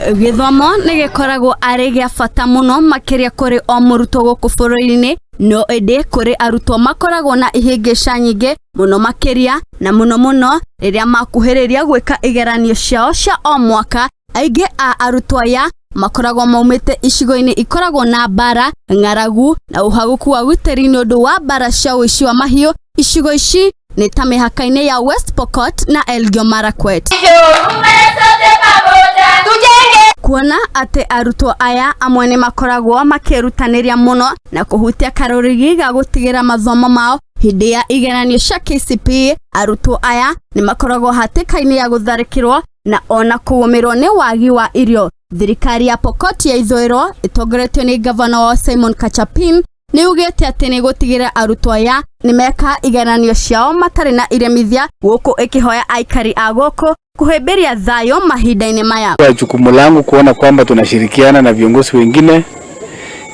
Githomo nĩ gĩkoragwo arĩ gĩa bata mũno makĩria kũrĩ o mũrutwo gũkũ bũrũri-inĩ, no ĩndĩ kũrĩ arutwo makoragwo na ihĩngĩca nyingĩ mũno makĩria na mũno rĩrĩa makuhĩrĩria gwĩka igeranio ciao cia o mwaka. Aingĩ a arutwo aya makoragwo maumĩte icigoini ikoragwo na mbara, ngaragu na ũhaguku wa ũgitĩri nĩ ũndũ wa mbara cia ũici wa mahiũ. Icigo ici nĩ ta mĩhakaini ya West Pokot na elgyo marakwet. Kuona atĩ arutwo aya amwe nĩ makoragwo makĩrutanĩria mũno na kũhutia karũrigi ga gũtigĩra mathomo mao hĩndĩ ya igeranio cia KCPE, arutwo aya nĩ makoragwo hatĩka-inĩ ya gũtharĩkĩrwo na ona kũgũmĩrwo nĩ wagi wa irio. Thirikari ya Pokot ya ithũĩro ĩtongoretio nĩ gavana wa Simon Kachapin nĩ ugĩte atĩ nĩ gũtigĩra arutwo aya nimeka igeranio ciao matarĩ na iremithia, gũkũ ĩkĩhoya aikari a gũkũ kuhĩmbĩria thayu mahinda-inĩ maya. Jukumu langu kuona kwamba tunashirikiana na viongozi wengine,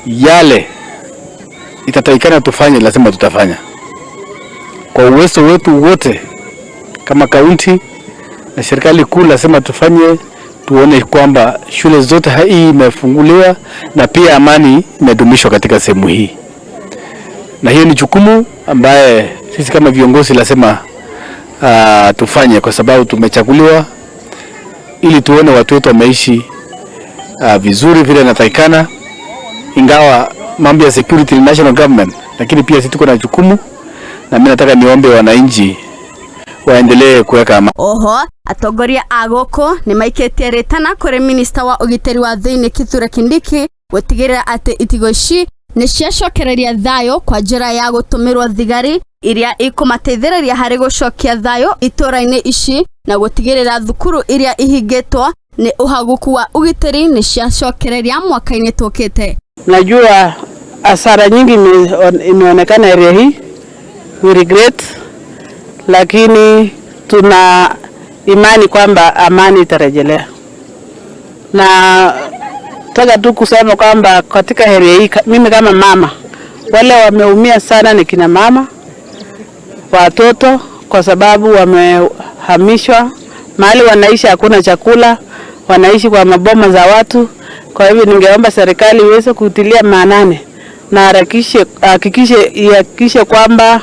yale itatakikana tufanye lazima tutafanya kwa uwezo wetu wote. Kama kaunti na serikali kuu lazima tufanye, tuone kwamba shule zote hii imefunguliwa na pia amani imedumishwa katika sehemu hii. Na hiyo ni jukumu ambaye sisi kama viongozi lazima tufanye, kwa sababu tumechaguliwa ili tuone watu wetu wameishi vizuri vile inatakikana. Ingawa mambo ya security ni national government, lakini pia sisi tuko na jukumu, na mimi nataka niombe wananchi waendelee kuweka amani. Oho, atongoria a gũkũ nĩ maikĩtie rĩtana kũrĩ minister wa ũgitĩri wa thĩinĩ Kithure Kindiki gũtigĩrĩra atĩ itigo ici nĩ ciacokereria thayu kwa njĩra ya gũtũmĩrwo thigari iria ikumateithĩrĩria harĩ gũcokia thayu itũra-inĩ ici na gũtigĩrĩra thukuru iria ihingĩtwo nĩ ũhaguku wa ũgitĩri nĩ ciacokereria mwaka-inĩ tũkĩte. Najua hasara nyingi imeonekana area hii, we regret, lakini tuna imani kwamba amani itarejelea. Na nataka tu kusema kwamba katika area hii, mimi kama mama, wale wameumia sana ni kina mama, watoto, kwa sababu wamehamishwa mahali wanaishi, hakuna chakula, wanaishi kwa maboma za watu. Kwa hivyo ningeomba serikali iweze kutilia maanani na hakikishe kwamba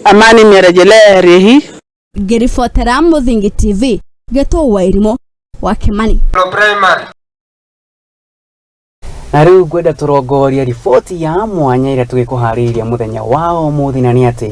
amani imerejelea area hii. Ngĩribotera Muthingi TV, Getwo Wairimo wa Kimani. Na rĩu ngwenda tũrongoria riboti ya mwanya ĩrĩa tũgĩkũharĩria mũthenya wa ũmũthĩ, na nĩ atĩ